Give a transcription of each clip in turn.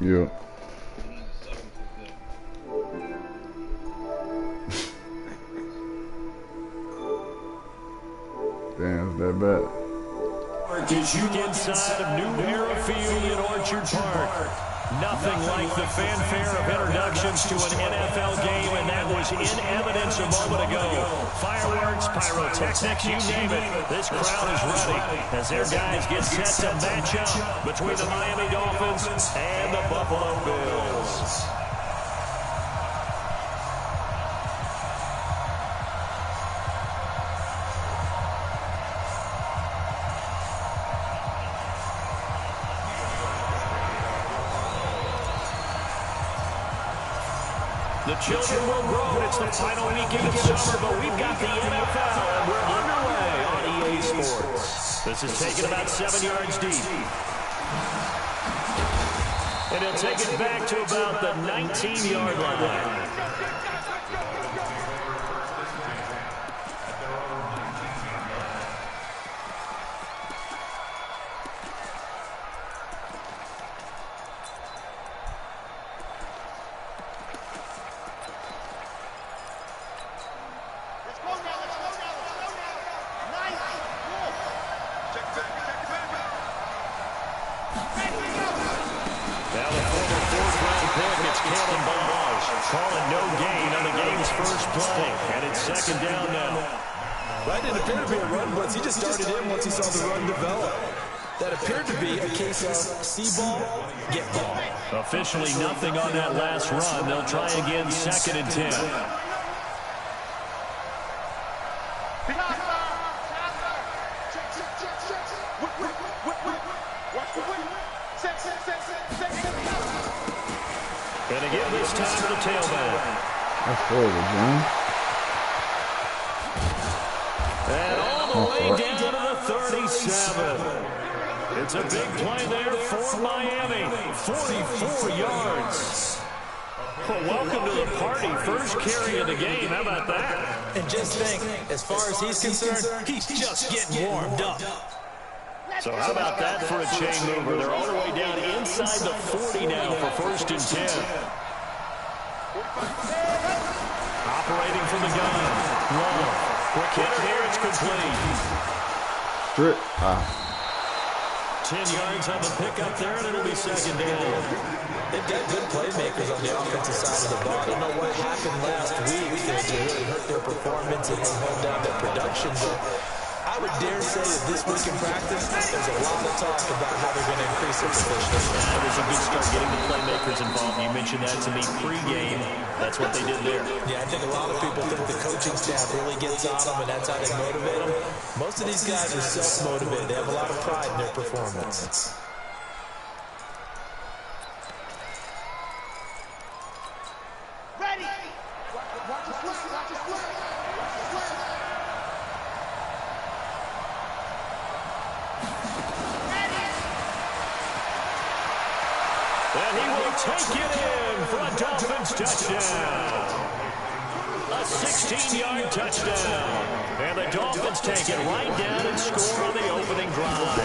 Yeah. Damn, is that bad? Inside of New Era Field in Orchard Park. Nothing like the fanfare of introductions to an NFL game, and that was in evidence a moment ago. Fireworks, pyrotechnics, you name it. This crowd is ready as their guys get set to match up between the Miami Dolphins and the Buffalo Bills. The children will grow. It's the final weekend of summer, but we've got the NFL, and we're underway on EA Sports. This is taken about 7 yards deep. And he'll take it back to about the 19-yard line. Officially nothing on that last run. They'll try again, 2nd and 10. And again this time to the tailback. That's forward, John. And all the way down to the 37. It's a big play there for Miami. 44 yards. Well, welcome to the party. First carry of the game. How about that? And just think, as far as he's concerned, he's just getting warmed up. So how about that for a chain mover? They're all the way down inside the 40 now for 1st and 10. Operating from the gun. Long. Quick hitter here. It's complete. Strip. 10 yards on the pickup there, and it'll be 2nd down. They've got good playmakers on the offensive side of the ball. I don't know what happened last week that really hurt their performance and hold down their production, but I would dare say that this week in practice, there's a lot of talk about how they're going to increase their efficiency. That was a good start getting the playmakers involved. You mentioned that to me pre-game. That's what they did there. Yeah, I think a lot of people think the coaching staff really gets on them, and that's how they motivate them. Most of these guys are self-motivated. They have a lot of pride in their performance. Ready! Watch your foot, watch your foot. Watch your foot. take it in for a Dolphins touchdown. A 16-yard touchdown. And the Dolphins take it right down and score on the opening drive.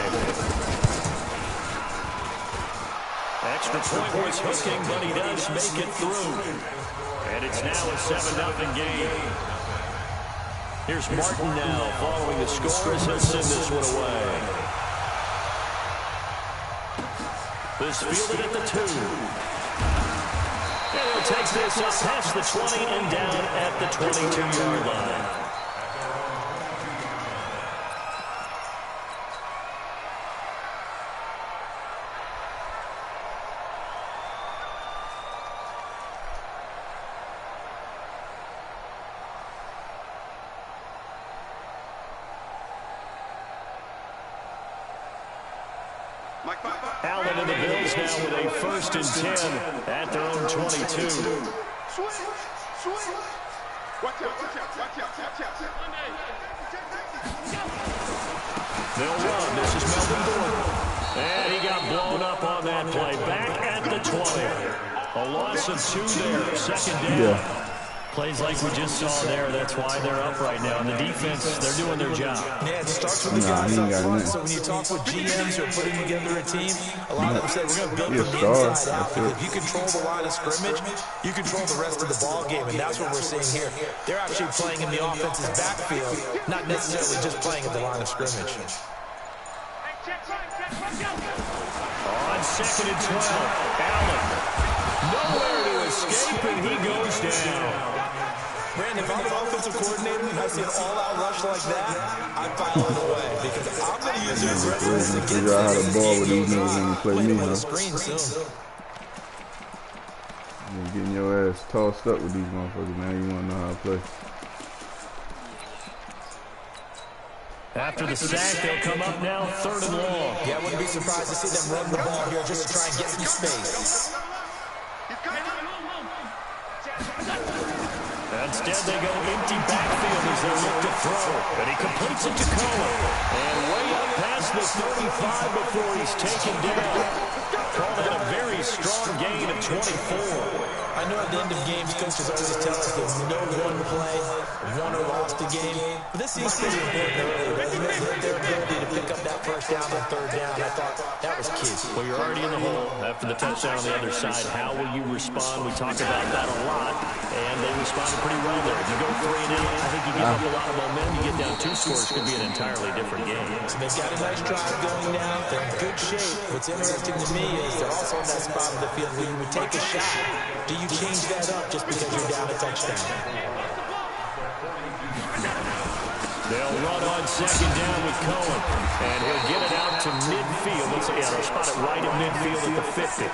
Extra point was hooking, but he does make it through. And it's now a 7-0 game. Here's Martin now following the score as he'll send this one away. This fielded at the 2. And he'll take this up past the 20 and down at the 22-yard line. Allen and the Bills now with a 1st and 10 at their own 22. They'll run. This is Melvin Gordon. And he got blown up on that play. Back at the 20. A loss of 2 there. 2nd down. Yeah. Plays like we just saw there. That's why they're up right now. And the defense, they're doing their job. Yeah, it starts with the guys up front. So when you talk with GMs who are putting together a team, a lot of them say we're going to build from the inside out. Because if you control the line of scrimmage, you control the rest of the ball game. And that's what we're seeing here. They're actually playing in the offense's backfield, not necessarily just playing at the line of scrimmage. On 2nd and 12, Allen. Nowhere to escape, and he goes down. Brandon, if I'm an offensive coordinator and I see an all-out rush like that, I file it away because I'm going to use their aggressiveness against them. Figure out how to ball with these niggas when you play me, huh? You're getting your ass tossed up with these motherfuckers, man. You want to know how to play. After the sack, they'll come up now, 3rd and long. Yeah, I wouldn't be surprised to see them run the ball here just to try and get some space. Instead, they go empty backfield as they look to throw. And he completes it to Cohen. And way up past the 35 before he's taken down. Call that a very strong gain of 24. I know at the end of games, coaches always tell us there's no one play, won or lost a game. But this seems pretty important earlier. Their ability to pick up that 1st down and 3rd down, I thought that was key. Well, you're already in the hole after the touchdown on the other side. How will you respond? We talk about that a lot, and they responded pretty well there. If you go 3 and out, I think you give up a lot of momentum. You get down 2 scores, could be an entirely different game. So they've got a nice drive going now. They're in good shape. What's interesting to me is they're also in that spot of the field where you would take a shot. Do you change that up just because you're down a touchdown? They'll run on 2nd down with Cohen, and he'll get it out to midfield. They'll spot it right at midfield at the 50.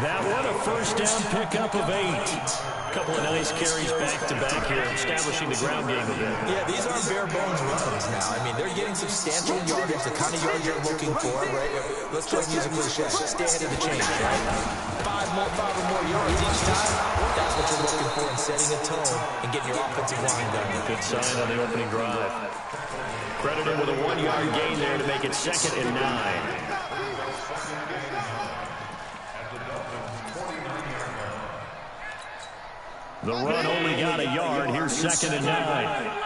That one, a 1st down pickup of 8. A couple of nice carries back-to-back here, establishing the ground game a bit. Yeah, these aren't bare-bones runs now. I mean, they're getting substantial yardage, the kind of yardage you're looking for, right? Let's try to use a cliche. Stay ahead of the chain, right? 5 or more yards each time. That's what you're looking for in setting a tone and getting your offensive line going. Good sign on the opening drive. Credited with a 1-yard gain there to make it 2nd and 9. The run only got a yard. Here's 2nd and 9.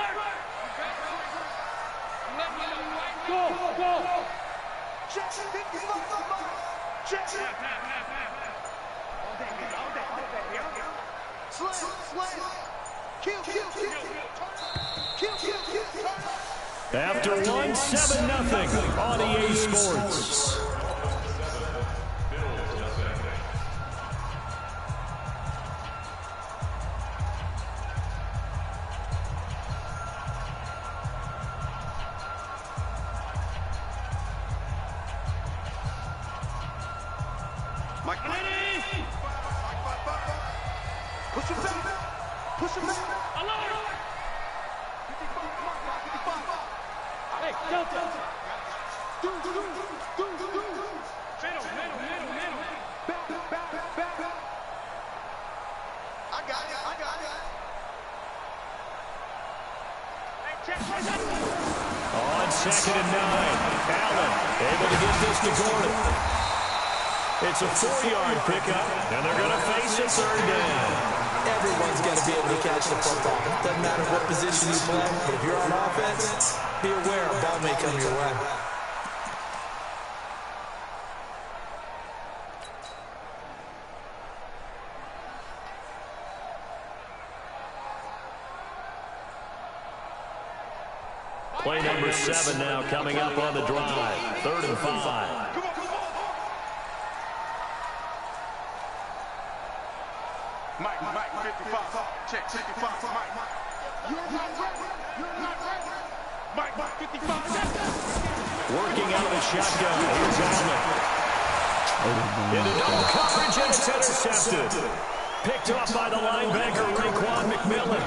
After 1, 7-0 on EA Sports. Push him back. Push him back. Hey, Delta. Back. I got it. On 2nd and 9, Allen able to get this to Gordon. It's a 4-yard pickup, and they're going to face a third down. Everyone's got to be able to catch the football. Doesn't matter what position you play, but if you're on offense, be aware a ball may come your way. Play number 7 now coming up on the drive. 3rd and 5. Mike, 55. Check, 55. Mike. You're not ready. You're not ready. Mike, 55. Working out of the shotgun. Here's Allen. Into double coverage, and it's intercepted. Picked off by the linebacker, Raekwon McMillan.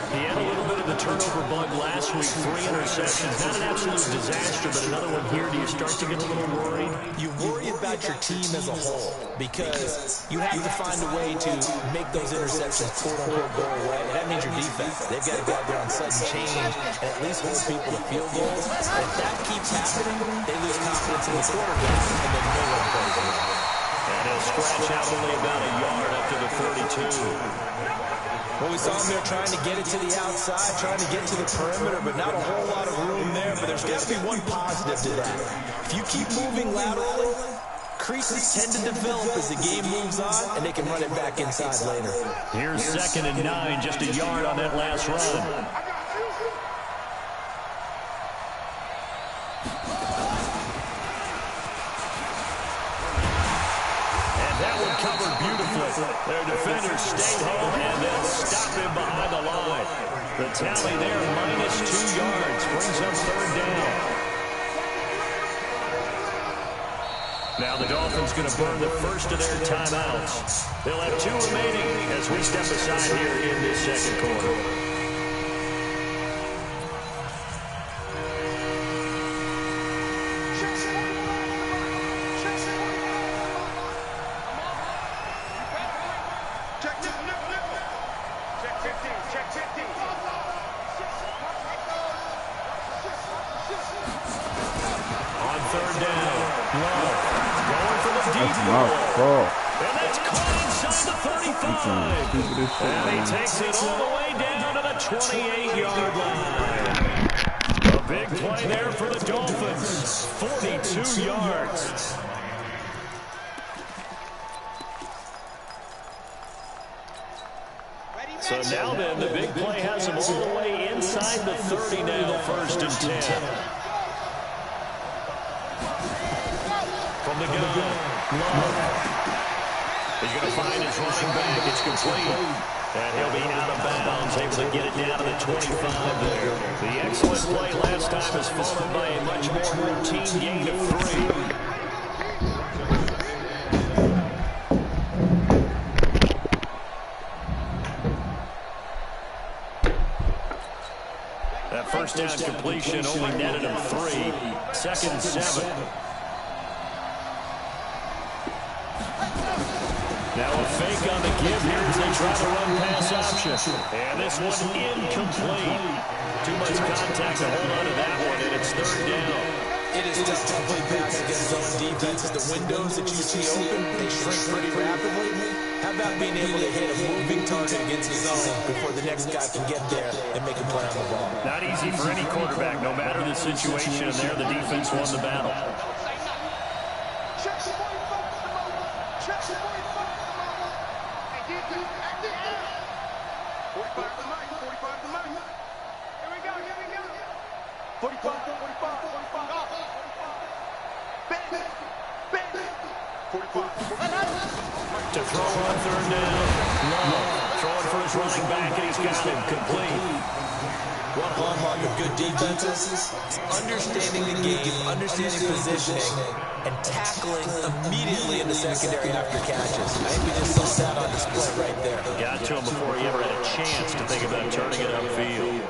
He had a little bit of the turnover bug last week. 3 interceptions. Not an absolute disaster, but another one here. Do you start to get a little worried? You worry about your team as a whole because you have to find a way to make those interceptions quote-unquote go away. And that means your defense. They've got to go out there on sudden change and at least hold people to field goals. And if that keeps happening, they lose confidence in the quarterback, and then no one plays well. And he'll scratch out only about a yard up to the 32. Well, we saw him there trying to get it to the outside, trying to get to the perimeter, but not a whole lot of room there. But there's got to be one positive to that. If you keep moving laterally, creases tend to develop as the game moves on, and they can run it back inside later. Here's 2nd and 9, just a yard on that last run. Covered beautifully. Their defenders stayed home and then stop him behind the line. The tally there, -2 yards, brings up 3rd down. Now the Dolphins going to burn the first of their timeouts. They'll have 2 remaining as we step aside here in this 2nd quarter. And that's caught inside the 35. And he takes it all the way down to the 28-yard line. A big play there for the Dolphins. 42 yards. So now then, the big play has him all the way inside the 30 now, 1st and 10. From the gun, Love. He's going to find his running back. It's complete. And he'll be out of bounds, able to get it down to the 25 there. The excellent play last time is followed by a much more routine gain of 3. That first down completion only netted him 3. 2nd and 7. Now a fake on the give here as they try to run pass option. And this one incomplete. Too much contact to hold on to that one, and it's 3rd down. It is tough to play pass against zone defenses. The windows that you see open, they shrink pretty rapidly. How about being able to hit a moving target against the zone before the next guy can get there and make a play on the ball? Not easy for any quarterback, no matter the situation. And there, the defense won the battle. To throw on 3rd down. Love throwing for his running back, and he's got him complete. One hallmark of good defenses, understanding the game, understanding positioning, and tackling immediately in the secondary after catches. I think we just saw that on display right there. Got to him before he ever had a chance to think about turning it upfield.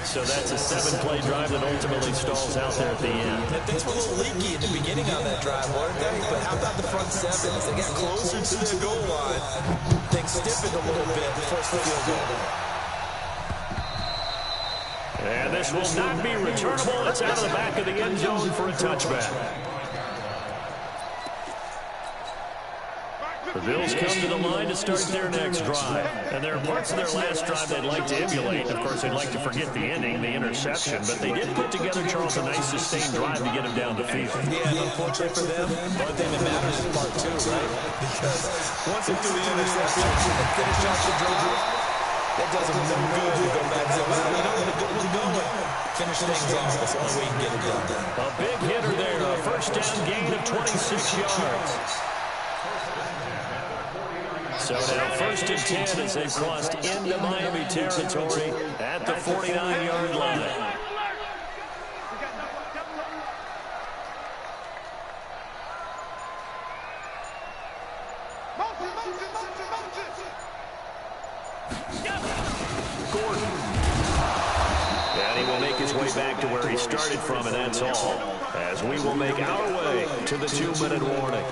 So that's a 7-play drive that ultimately stalls out there at the end. And things were a little leaky at the beginning on that drive, weren't they? But how about the front 7? As they got closer to the goal line, things stiffened a little bit and forced the field goal. And this will not be returnable. It's out of the back of the end zone for a touchback. Bills come to the line to start their next drive. And there are parts of their last drive they'd like to emulate. Of course, they'd like to forget the ending, the interception. But they did put together, Charles, a nice sustained drive to get them down the field. Yeah, and unfortunately for them, the only thing that matters is part two, right? Because once they do the interception and finish off the drive, that does them no good to go back and say, well, you know, the good one's going. Finish things off. That's the only way you can get it done. A big hitter there. A first down gain of 26 yards. So now first and 10 as they've crossed into Miami territory at the 49-yard line. Gordon. And he will make his way back to where he started from, and that's all. As we will make our way to the 2-minute warning.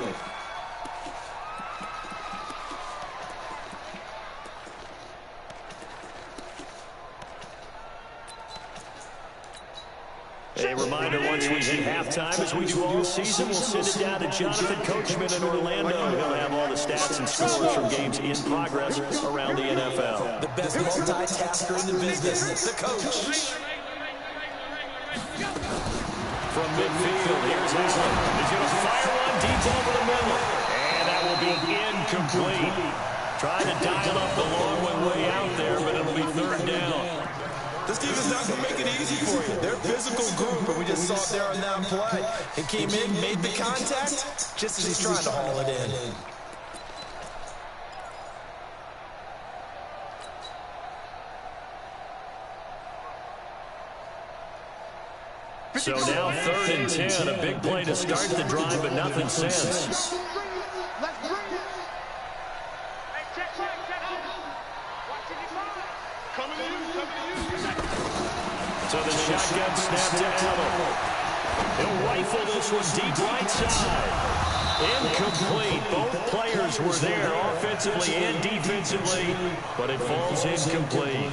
A reminder, once we hit halftime, as we do all season, we'll send it down to Jonathan Coachman in Orlando. He'll have all the stats and scores from games in progress around the NFL. The best multitasker in the business, the coach. From midfield, here's Allen. He's going to fire one deep over the middle. And that will be incomplete. Trying to dial up the long one way out there, but it'll be third down. This team is not going to make it easy for you. They're a physical group, and we just saw it there on that play. He came in, made the contact, just as he's trying to haul it in. So now third and 10, a big play to start the drive, but nothing since. So the shotgun snap to Allen. He'll rifle this one deep right side. Incomplete. Both players were there offensively and defensively, but it falls incomplete.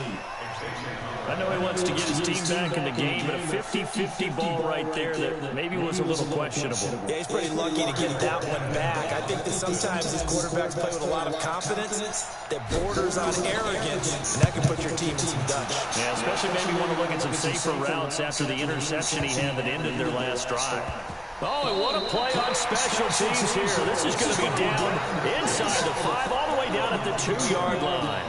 I know he wants to get his team back in the game, but a 50-50 ball right there that maybe was a little questionable. Yeah, he's pretty lucky to get that one back. I think that sometimes these quarterbacks play with a lot of confidence that borders on arrogance, and that can put your team in some Dutch. Yeah, especially maybe want to look at some safer routes after the interception he had that ended their last drive. Oh, and what a play on special teams here. This is going to be down inside the 5, all the way down at the 2-yard line.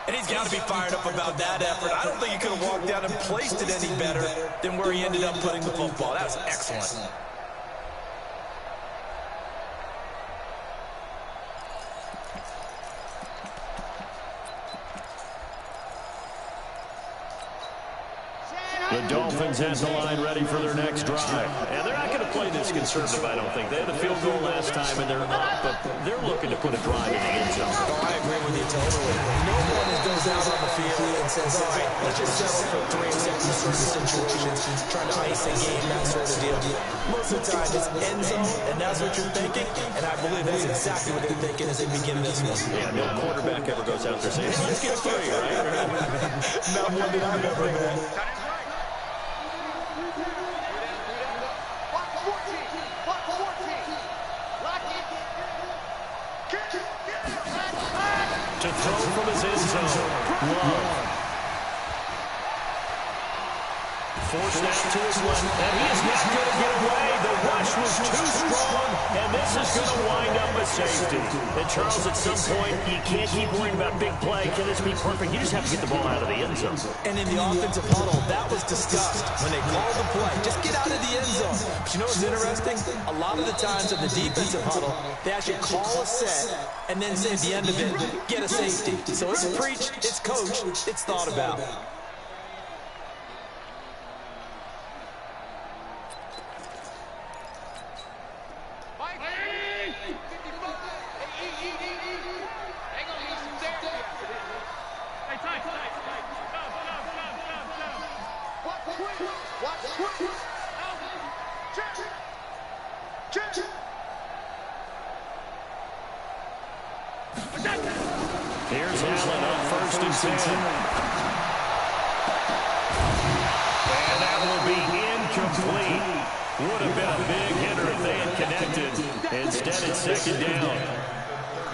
And he's got to be fired up about that effort. I don't think he could have walked down and placed it any better than where he ended up putting the football. That was excellent. The Dolphins at the line ready for their next drive. And they're not going to play this conservative, I don't think. They had a field goal last time, and they're up, but they're looking to put a drive in the end zone. Oh, I agree with you totally. No one goes out on the field and says, all right, let's just settle for 3 and 7 certain situations, trying to ice a game, that sort of deal. Most of the time, it's end zone, and that's what you're thinking, and I believe that's exactly what they're thinking as they begin this one. Yeah, no quarterback ever goes out there saying, let's get 3, right? Not one that I've ever met. To throw from his end zone. Love. Forced out to his left, and he is not going to get away. The rush was too strong, and this is going to wind up a safety. And Charles, at some point, you can't keep worrying about big play. Can this be perfect? You just have to get the ball out of the end zone. And in the offensive huddle, that was discussed when they called the play. Just get out of the end zone. But you know what's interesting? A lot of the times in the defensive huddle, they actually call a set and then say at the end of it, get a safety. So it's preached, it's coached, it's thought about. Here's Allen on first and 10. And that will be incomplete. Would have been a big hitter if they had connected. Instead, it's second down.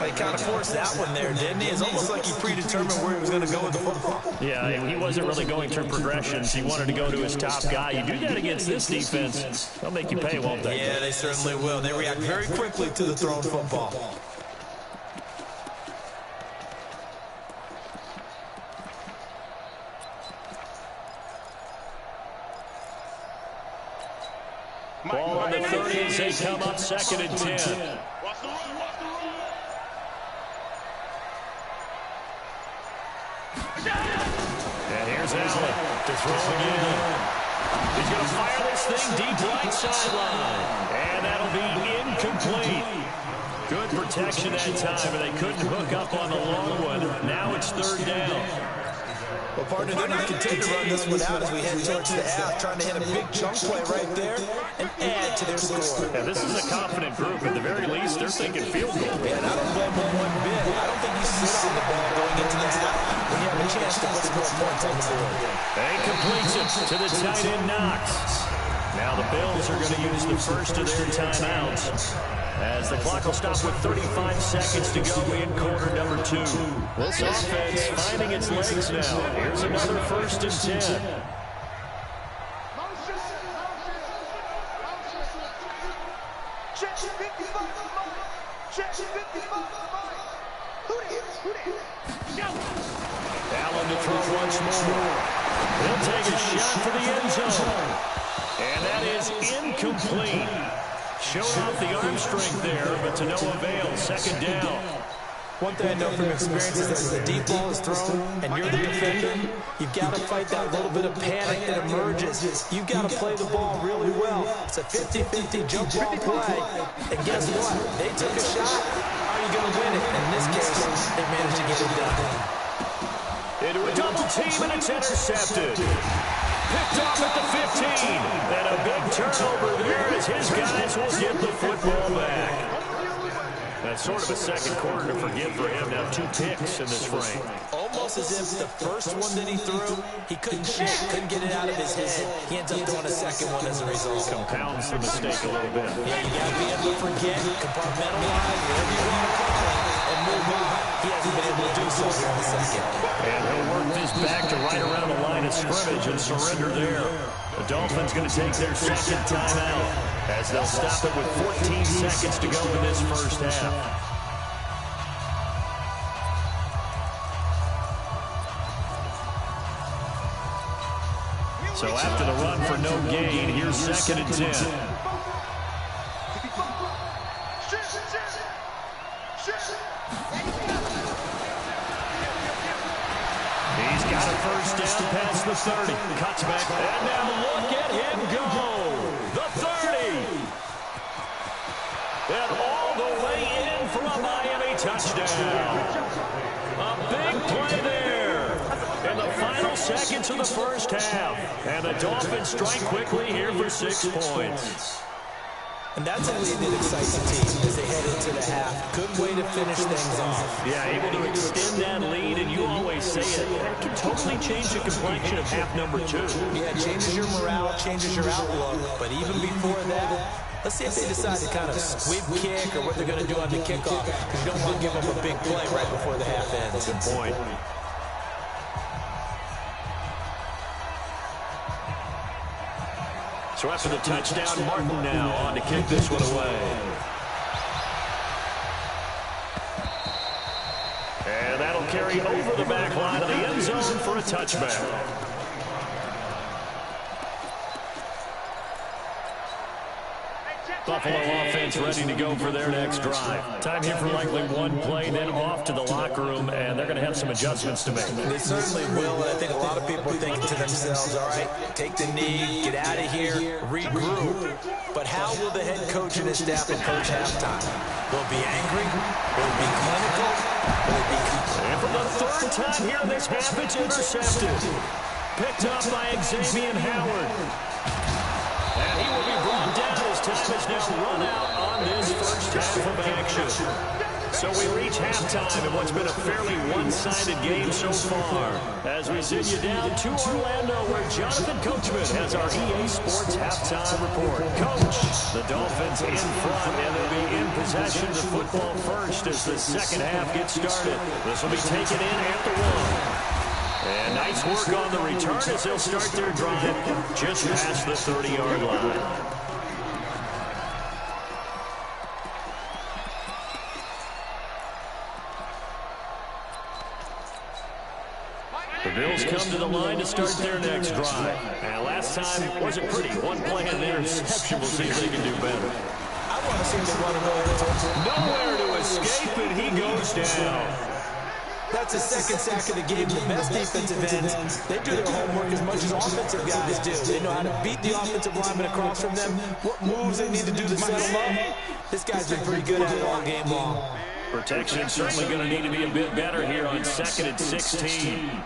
He kind of forced that one there, didn't he? It's almost like he predetermined where he was going to go with the football. Yeah, he wasn't really going through progressions. He wanted to go to his top guy. You do that against this defense, they'll make you pay, won't they? Yeah, they certainly will. They react very quickly to the thrown football. Ball on the 30 as they come up 2nd and 10. And here's Allen to throw again. He's going to fire this thing deep right sideline. And that'll be incomplete. Good protection that time, but they couldn't hook up on the long one. Now it's 3rd down. Well, partner, they're going to continue to run this one out as we head towards the half, trying to hit a big chunk play right there and add to their score. Yeah, this is a confident group. At the very least, they're thinking field goal. Yeah, and I don't blame them one bit. I don't think you sit on the ball going into the half when you have a chance to put some more points on the board. They completes it to the tight end Knox. Now the Bills are going to use the first of their timeouts, as the clock will stop with 35 seconds to go in quarter number 2. This offense finding its legs now. Here's another 1st and 10. Allen to throw once more. He'll take a shot for the end zone. And that is incomplete. Showed off the arm strength there, but to no avail. 2nd down. One thing I know from experience is that when the deep ball is thrown and you're the defender, you've got to fight that little bit of panic that emerges. You've got to play the ball really well. It's a 50-50 jump ball play. And guess what? They took a shot. How are you going to win it? In this case, they managed to get it done. Into a double team, and it's intercepted. Picked off at the 15. And a big turnover there as his guys will get the football back. That's sort of a second quarter to forgive for him. Now 2 picks in this frame. Almost as if the first one that he threw, he couldn't shoot, couldn't get it out of his head. He ends up doing a second one as a result. Compounds the mistake a little bit. Yeah, you got to be able to forget, compartmentalize, whatever you want to call it, and move on. He hasn't been able to do so here in the second. And he'll work this back to right around the line of scrimmage and surrender there. The Dolphins going to take their 2nd timeout as they'll stop it with 14 seconds to go in this first half. So after the run for no gain, here's 2nd and 10. He's got a 1st down past the 30. Cuts back. And now look at him go. The 30. And all the way in for a Miami touchdown. A big play there. In the final seconds of the first half. And the Dolphins strike quickly here for 6 points. And that's a lead that excites the team as they head into the half. Good way to finish things off. Yeah, able to extend that lead, and you always say it, that can totally change the complexion of half number 2. Yeah, it changes your morale, changes your outlook. But even before that, let's see if they decide to kind of squib kick or what they're going to do on the kickoff. Because you don't want to give them a big play right before the half ends. Good point. So after the touchdown, Martin now on to kick this one away. And that'll carry over the back line of the end zone for a touchback. Buffalo offense ready to go for their next drive. Time here for likely one play, then off to the locker room, and they're going to have some adjustments to make. They certainly will, and I think a lot of people are thinking to themselves, all right, take the knee, get out of here, regroup. But how will the head coach and his staff approach halftime? Will it be angry? Will it be clinical? Will it be... And for the 3rd time here in this half, it's intercepted. Picked up by Xavier Howard. And he will be brought down as time is now run out on this first half of action. So we reach halftime in what's been a fairly one-sided game so far. As we send you down to Orlando, where Jonathan Coachman has our EA Sports halftime report. Coach. The Dolphins in front, and they'll be in possession of the football first as the second half gets started. This will be taken in at the 1. And nice work on the return as they'll start their drive just past the 30-yard line. The Bills come to the line to start their next drive. And last time wasn't pretty. One play and interception. We'll see if they can do better. I want to see them run away. Nowhere to escape, and he goes down. That's the second sack of the game. The best defensive ends, they do their homework as much as offensive guys do. They know how to beat the offensive lineman across from them, what moves they need to do to set them up. This guy's been pretty good at it all game long. Protection certainly going to need to be a bit better here on 2nd and 16.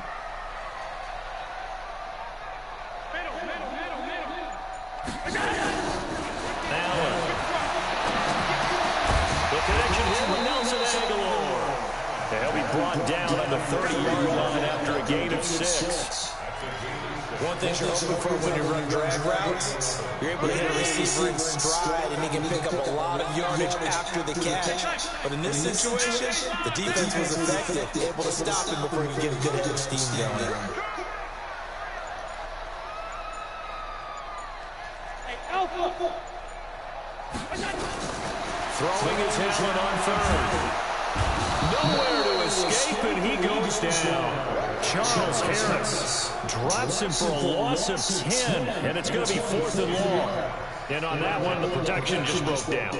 Brought down on the 30-yard line after a gain of 6. One thing you're hoping for when you run drag routes, you're able to hit a receiver in stride, and he can pick up a lot of yardage after the catch. But in this situation, the defense was effective, able to stop him before he could get a good head of steam going. Throwing his helmet on 3rd. Nowhere to escape, and he goes down. Charles Harris drops him for a loss of 10, and it's going to be 4th and long. And on that one, the protection just broke down.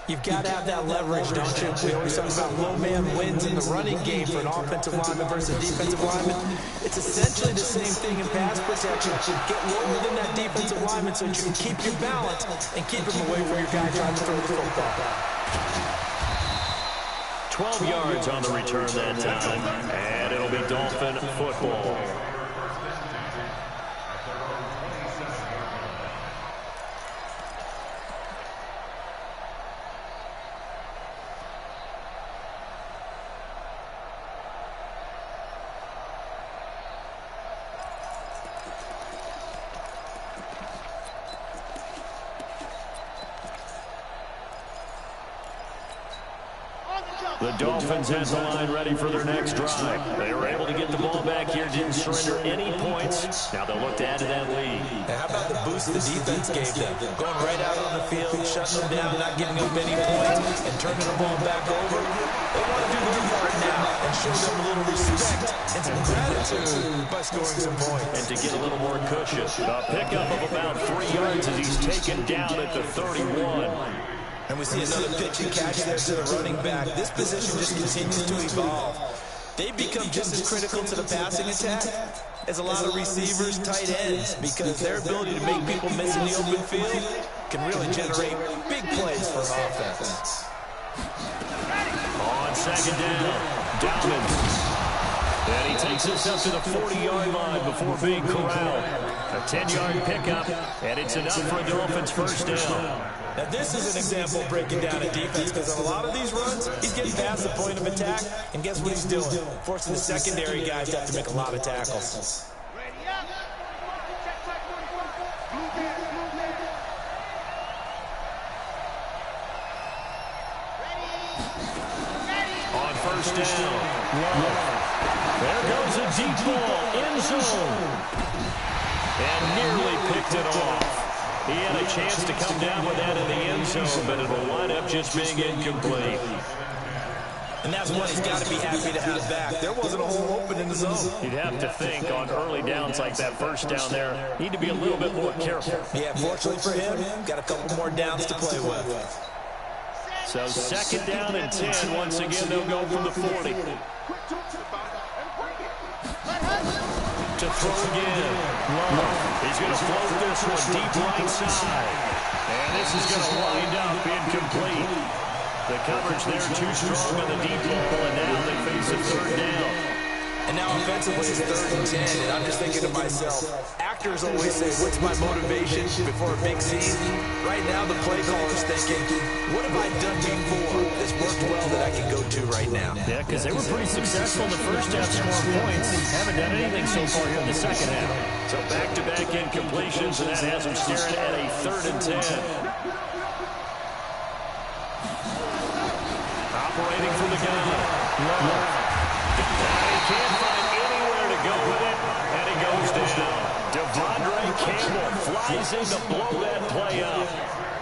You've got to have that leverage, don't you? We always talk about low man wins in the running game for an offensive lineman versus a defensive lineman. It's essentially the same thing in pass protection. Get lower than that defensive lineman so that you can keep your balance and keep him away from your guy trying to throw the football. 12 yards on the return that time, and it'll be Dolphin football. The Dolphins at the line ready for their next drive. They were able to get the ball back here, didn't surrender any points. Now they'll look to add to that lead. And how about the boost the defense gave them? Going right out on the field, shutting them down, not giving up any points, and turning the ball back over. They want to do their part now and show them a little respect and some gratitude by scoring some points. And to get a little more cushion. A pickup of about 3 yards as he's taken down at the 31. And we see another pitch and catch there to the running back. This position just continues to evolve. They become just as critical to the passing attack as a lot of receivers, tight ends, because their ability to make people miss in the open field can really generate big plays for an offense. On 2nd down, Dobbins. And he takes us up to the 40-yard line before being corralled. A 10-yard pickup, and it's enough for a Dolphins first down. Now, this is an example of breaking down a defense, because on a lot of these runs, he's getting past the point of attack, and guess what he's doing? Forcing the secondary guys to have to make a lot of tackles. On 1st down, Love. There goes a deep ball, end zone. And nearly picked it off. He had a chance to come down with that in the end zone, but it'll wind up just being incomplete. And that's what he's got to be happy to have back. There wasn't a hole open in the zone. You'd have to think on early downs like that first down there, need to be a little bit more careful. Yeah, fortunately for him, got a couple more downs to play with. So 2nd down and 10. Once again, they'll go from the 40. To throw again. Love. He's going to float this one deep right side. And this is going to wind up incomplete. The coverage there too strong on the deep ball, and now they face a 3rd down. And now offensively it's 3rd and 10, and I'm just thinking to myself, actors always say, what's my motivation before a big scene? Right now the play caller's thinking, what have I done before that's worked well that I can go to right now? Yeah, because they were pretty successful in the first half scoring points. Haven't done anything so far here in the second half. So back-to-back incompletions, and that has them staring at a 3rd and 10. Operating from the gun. He can't find anywhere to go with it, and he goes down. Devondre Campbell flies in to blow that play up.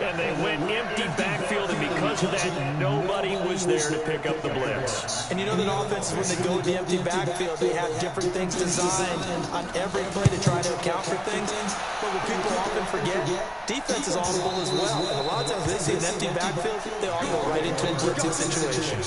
And they went empty backfield, and because of that, nobody was there to pick up the blitz. And you know that offenses, when they go to the empty backfield, they have different things designed on every play to try to account for things. But what people often forget, defense is audible as well. And a lot of times they see an empty backfield, they all go right into a blitzing situation.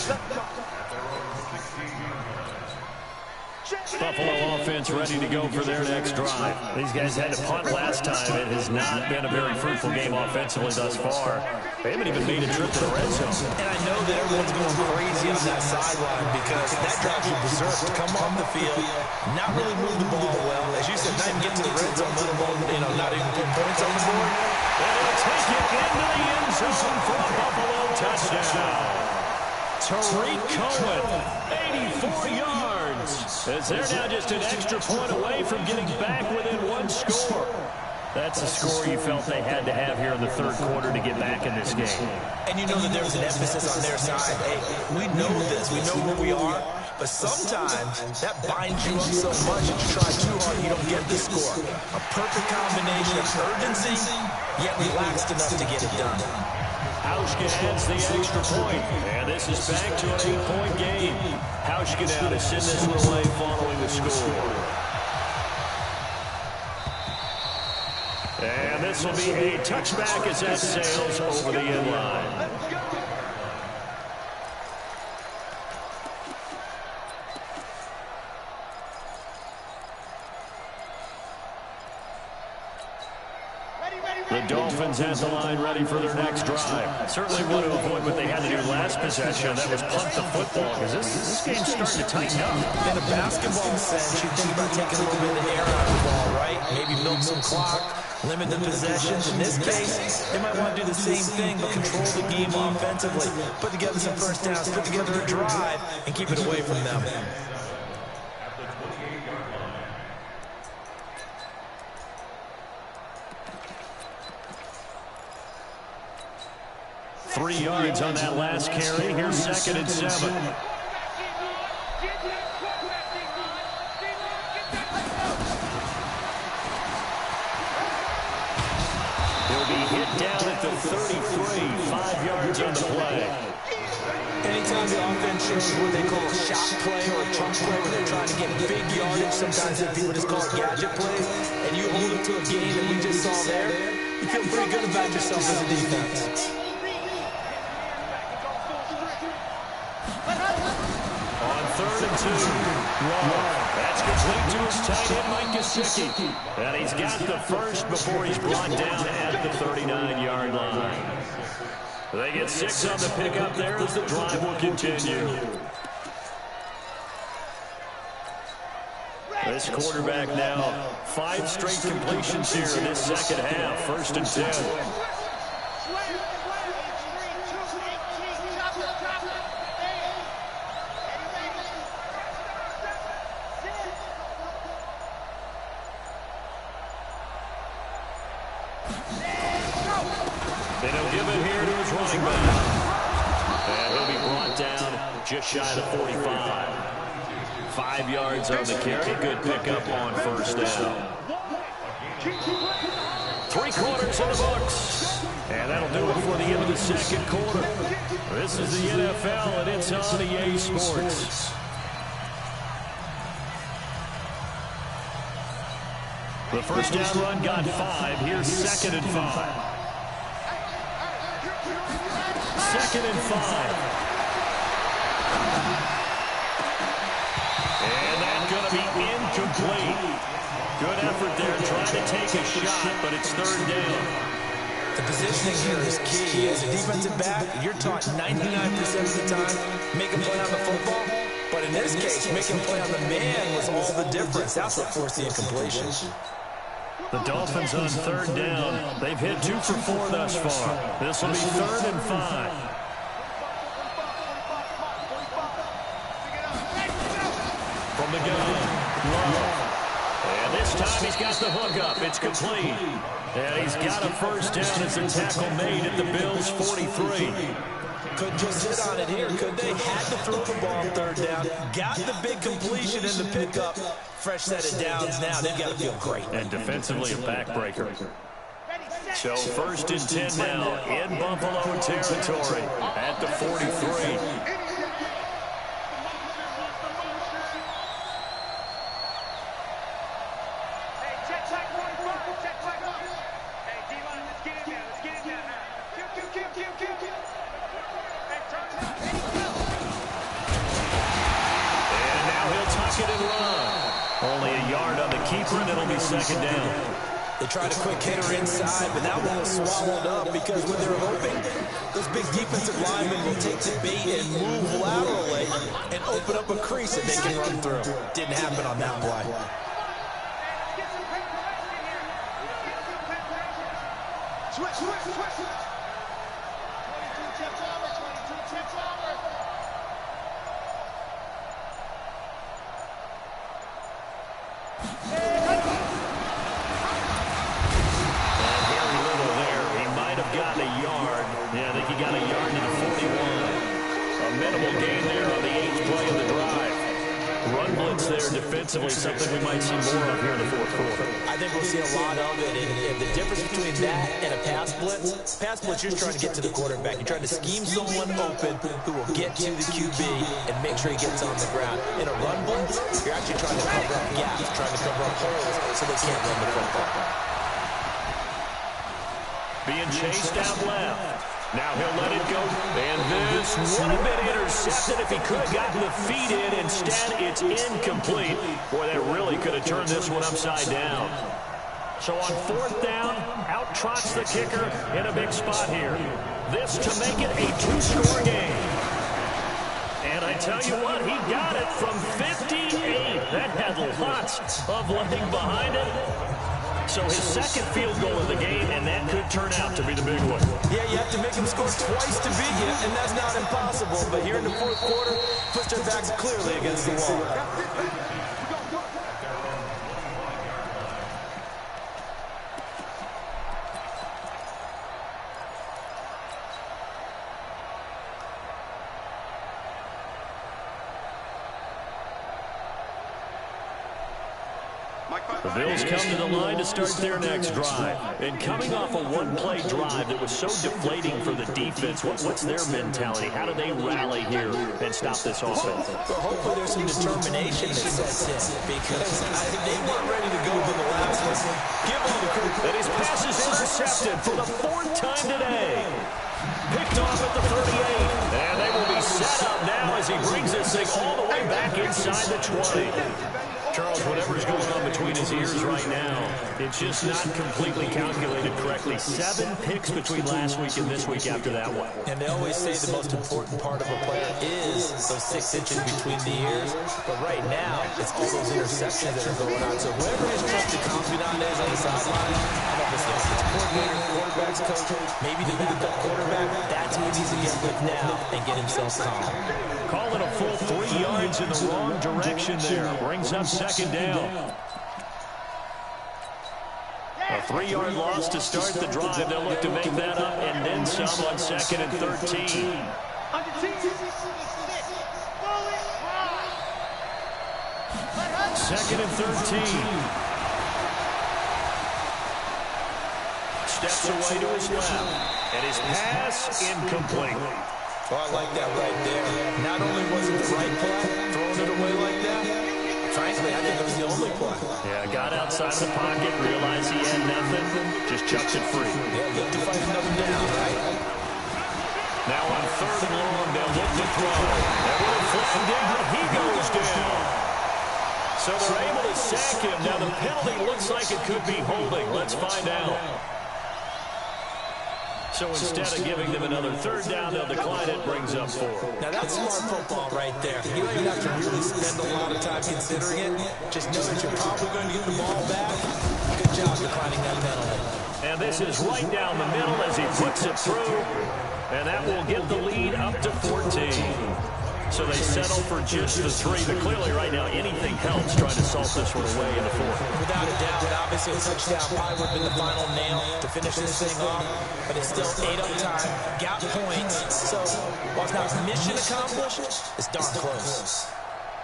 Buffalo offense ready to go for their next drive. These guys had to punt last time. It has not been a very fruitful game offensively thus far. They haven't even made a trip to the red zone. And I know that everyone's going crazy on that sideline because that drives you berserk to come off the field, not really move the ball well. As you said, not even get to the red zone, let alone, not even put points on the board. And he'll take it into the end zone for a Buffalo touchdown. Tariq Cohen, 84 yards. As they're now just an extra point away from getting back within one score. That's a score you felt they had to have here in the 3rd quarter to get back in this game. And you know that there was an emphasis on their side. Hey, we know this. We know where we are. But sometimes that binds you up so much that you try too hard and you don't get the score. A perfect combination of urgency, yet relaxed enough to get it done. Hauschka adds the extra point, and this is back to an 8-point game. Hauschka now to send this one away following the score. And this will be a touchback as that sails over the end line. The Dolphins at the line ready for their next drive. Certainly want to avoid what they had to do last possession. That was punt the football, because this game's starting to tighten up. In a basketball sense, you think about taking a little bit of air out of the ball, right? Maybe milk some clock, limit the possessions. In this case, they might want to do the same thing, but control the game offensively. Put together some first downs, put together a drive, and keep it away from them. 3 yards on that last carry. Here's 2nd and 7. He'll be hit down at the 33, 5 yards on the play. Anytime the offense shows what they call a shot play or a chunk play where they're trying to get big yardage, sometimes people just call it gadget plays, and you hold it to a game that we just saw there, you feel pretty good about yourself as a defense. On 3rd and 2, that's complete to his tight end, Mike Gesicki. And he's got the first before he's brought down at the 39-yard line. They get 6 on the pickup there as the drive will continue. This quarterback now 5 straight completions here in this second half. 1st and 10. They don't give it here to his running back. And he'll be brought down just shy of the 45. 5 yards on the carry. Good pickup on first down. 3 quarters in the books. And that'll do it for the end of the second quarter. This is the NFL, and it's on EA Sports. The first down run got 5. Here's 2nd and 5. 2nd and 5. And that's going to be incomplete. Good effort there trying to take a shot, but it's 3rd down. The positioning here is key. As a defensive back, you're taught 99% of the time, make a play on the football. But in this case, making a play on the man was all the difference. That's what forced the incompletion. The Dolphins on 3rd down. They've hit 2 for 4 thus far. This will be 3rd and 5. From the gun, Love. And this This time he's got the hook up. It's complete. And he's got a first down as the tackle made at the Bills' 43. Couldn't just hit on it here, could they? Had to throw the ball on third down. Got the big completion in the pickup. Fresh set of downs now. They've got to feel great. And defensively a backbreaker. So first and 10 now in Buffalo territory at the 43. And it'll be second down. They tried a quick hitter inside, but that one was swallowed up because when they're hoping, those big defensive linemen will take the bait and move laterally and open up a crease that they can run through. Didn't happen on that play. Defensively, something we might see more of here in the fourth quarter. I think we'll see a lot of it, and the difference between that and a pass blitz, you're trying to get to the quarterback. You're trying to scheme someone open who will get to the QB and make sure he gets on the ground. In a run blitz, you're actually trying to cover up gaps, trying to cover up holes so they can't run the football. Being chased out left. Now he'll let it go. And this would have been intercepted if he could have gotten the feet in. Instead, it's incomplete. Boy, that really could have turned this one upside down. So on fourth down, out trots the kicker in a big spot here. This to make it a two-score game. And I tell you what, he got it from 58. That had lots of letting behind it. So his second field goal of the game, and that could turn out to be the big one. Yeah, you have to make him score twice to beat you, and that's not impossible. But here in the fourth quarter, push their backs clearly against the wall. The Bills come to the line to start their next drive. And coming off a one-play drive that was so deflating for the defense, what's their mentality? How do they rally here and stop this offense? Well, hopefully there's some determination that sets in because they weren't ready to go to the last one. Give all the credit. And his pass is intercepted for the fourth time today. Picked off at the 38. And they will be set up now as he brings this thing all the way back inside the 20. Charles, whatever's going on between his ears right now, it's just not completely calculated correctly. 7 picks between last week and this week after that one. And they always say the most important part of a player is those 6 inches between the ears. But right now, it's all those interceptions that are going on. So whoever his trusted confidant is on the sideline, I don't know if it's the offensive coordinator, quarterback's coach, maybe the backup quarterback, that's who he needs to get with now and get himself calm. Calling a full 3 yards in the wrong direction there. Brings up second down. A 3-yard loss to start the drive. They'll look to make that up and then some on second and 13. Second and 13. Steps away to his left. And his pass incomplete. Oh, I like that right there. Not only was it the right play, throwing it away like that, frankly, I think it was the only play. Yeah, got outside the pocket, realized he had nothing, just chucks it free. Yeah, look to find another down, right? Now on third and long, they'll look to throw. And with a flag down, he goes down. So they're able to sack him. Now the penalty looks like it could be holding. Let's find out. So instead of giving them another third down, they'll decline it, brings up 4. Now that's smart football right there. You don't even have to really spend a lot of time considering it. Just know that you're probably going to get the ball back. Good job declining that penalty. And this is right down the middle as he puts it through. And that will get the lead up to 14. so they settle for just the 3. But clearly right now anything helps trying to salt this one away in the 4th. Without a doubt, obviously a touchdown probably would have been the final nail to finish this thing off, but it's still 8 up time, got points, so while it's not mission accomplished, it's darn close.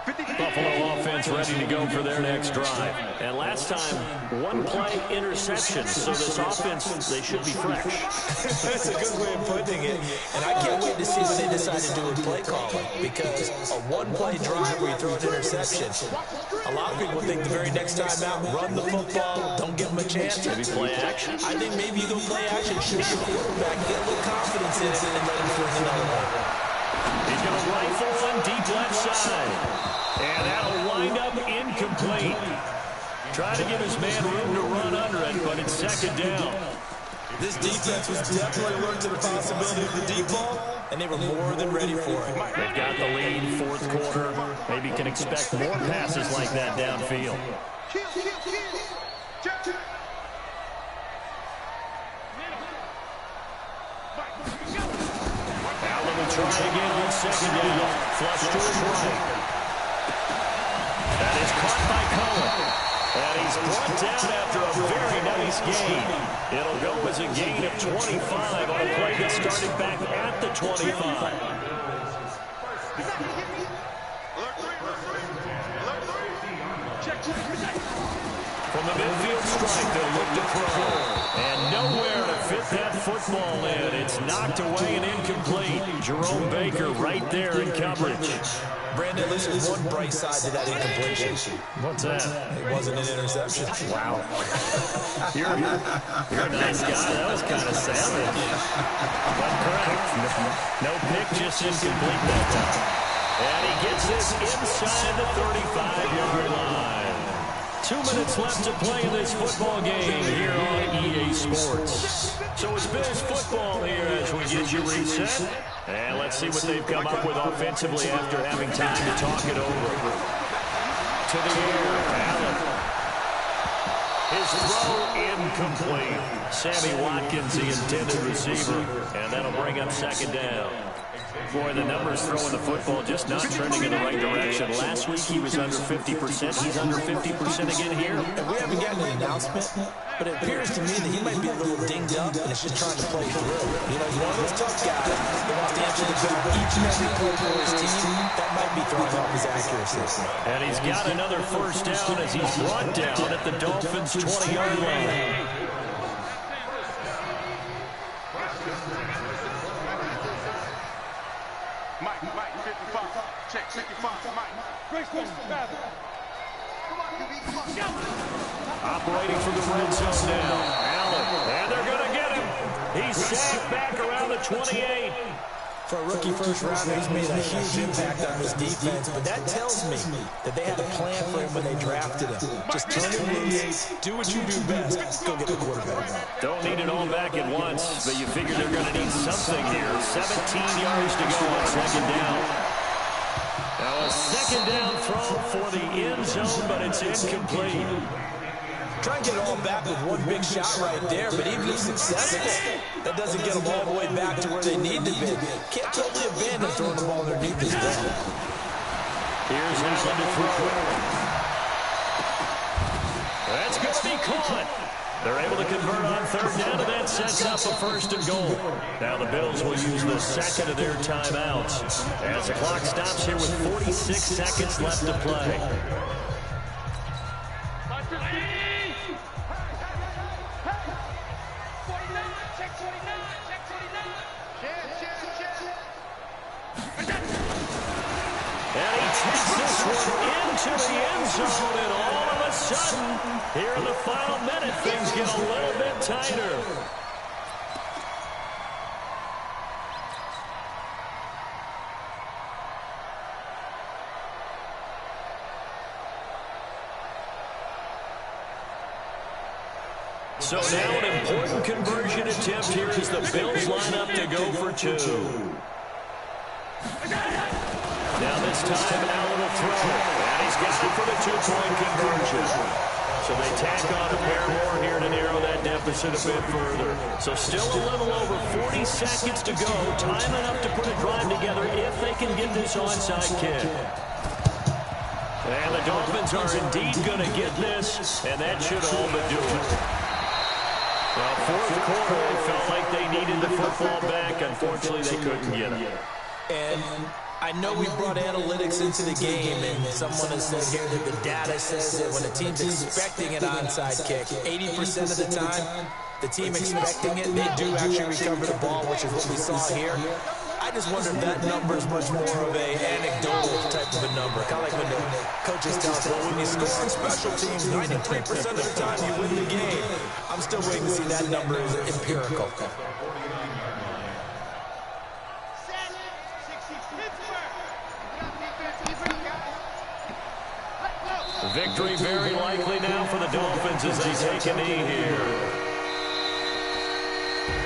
Buffalo offense ready to go for their next drive. And last time, 1-play interception. So this offense, they should be fresh. That's a good way of putting it. And I can't wait to see what they decide to do with play calling. Because a 1-play drive where you throw an interception, a lot of people think the very next time out, run the football, don't give them a chance. Maybe play action. I think maybe you go play action, shoot the quarterback, get a little confidence in it, and let him throw another one. He's going to rifle one deep left side. And that'll wind up incomplete. Trying to give his man room to run under it, but it's 2nd down. This defense was definitely alert to the possibility of the deep ball, and they were more than ready for it. They've got the lead, 4th quarter. Maybe can expect more passes like that downfield. Allen will try again on 2nd down. Flush to his right. That is caught by Cohen. And he's brought down after a very nice gain. It'll go as a gain of 25 on a play that started back at the 25. From the midfield stripe, they'll look to throw. And nowhere to fit that football in. It's knocked away and incomplete. Jerome Baker right there in coverage. Brandon, there's one bright side to that incompletion. What's that? It wasn't an interception. Wow. You're a nice guy. That was kind of savage. But correct. No pick, just incomplete that time. And he gets this inside the 35-yard line. 2 minutes left to play in this football game here on EA Sports. So it's Bills football here as we get you reset. And let's see what they've come up with offensively after having time to talk it over. To the air, Allen. His throw incomplete. Sammy Watkins, the intended receiver. And that'll bring up 2nd down. Boy, the numbers throwing the football just not trending in the right direction. Last week he was under 50%. He's under 50% again here. And we haven't gotten an announcement, but it appears to me that he might be a little dinged up and is just trying to play through. You know, he's one of those tough guys that wants to answer the bell each and every play for his team. That might be throwing off his accuracy. And he's got another 1st down as he's brought down at the Dolphins' 20-yard line. Mike, 55. Check, 55. Mike. Operating from the red zone now. Allen. And they're going to get him. He's sacked back around the 28. For a rookie first rounder, he's made a huge impact on this defense, but that tells me that they had a plan for him when they drafted him. Just turn him loose, do what you do best, go get the quarterback. Don't need it all back at once, but you figure they're going to need something here. 17 yards to go on 2nd down. Now a 2nd down throw for the end zone, but it's incomplete. Try and get it all back with one big shot right there, but even if successful, that doesn't get them all the way back to where they need to be. Can't totally abandon throwing the ball underneath as well. Here's Allen to throw. That's going to be caught. They're able to convert on 3rd down, and that sets up a 1st and goal. Now the Bills will use the 2nd of their timeouts as the clock stops here with 46 seconds left to play. And he takes this one into the end zone, and all of a sudden, here in the final minute, things get a little bit tighter. So now an important conversion attempt here as the Bills line up to go for 2. Now this time, Allen will throw. And he's got it for the 2-point conversion. So they tack on a pair more here to narrow that deficit a bit further. So still a little over 40 seconds to go. Time enough to put a drive together if they can get this onside kick. And the Dolphins are indeed going to get this, and that should all but do it. Well, fourth quarter, it felt like they needed the football back. Unfortunately, they couldn't get it. And I know we brought analytics into the game, and someone has said here that the data says that when a team's expecting an onside kick, 80% of the time, the team expecting it, they do actually recover the ball, which is what we saw here. I just wonder if that number is much more of a anecdotal type of a number. Kind of like when the coaches tell us, well, when you score on special teams, 93% of the time you win the game. I'm still waiting to see that number is empirical. Victory very likely now for the Dolphins as they take a knee here.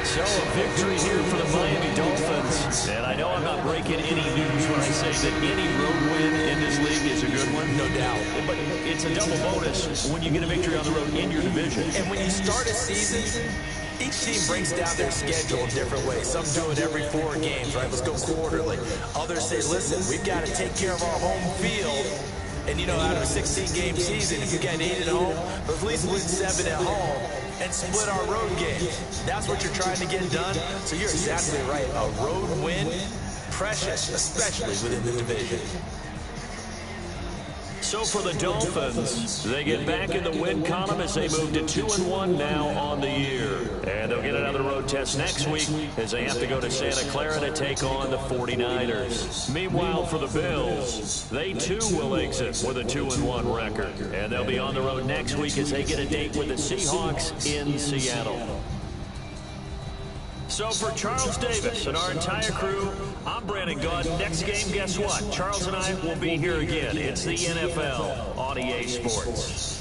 So a victory here for the Miami Dolphins. And I know I'm not breaking any news when I say that any road win in this league is a good one. No doubt. But it's a double bonus when you get a victory on the road in your division. And when you start a season, each team breaks down their schedule in different ways. Some do it every 4 games, right? Let's go quarterly. Others say, listen, we've got to take care of our home field. And, you know, out of a 16-game season, if you get 8 at home, but at least win 7 at home and split our road games. That's what you're trying to get done. So you're exactly right. A road win, precious, especially within the division. So for the Dolphins, they get back in the win column as they move to 2-1 now on the year. And they'll get another road test next week as they have to go to Santa Clara to take on the 49ers. Meanwhile, for the Bills, they too will exit with a 2-1 record. And they'll be on the road next week as they get a date with the Seahawks in Seattle. So for Charles Davis and our entire crew, I'm Brandon Gaud. Next game, guess what? Charles and I will be here again. It's the NFL on EA Sports.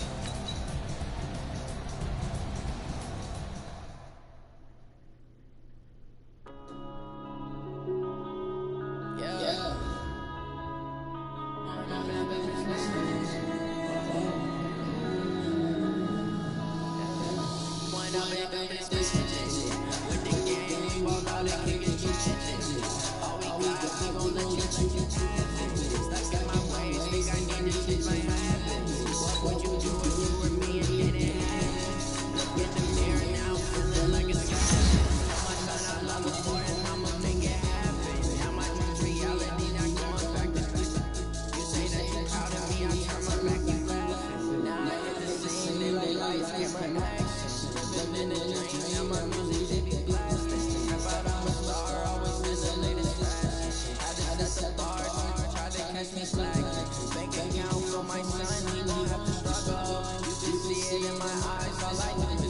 Bank account for my son, he don't have to struggle. You can see it in my eyes, all I do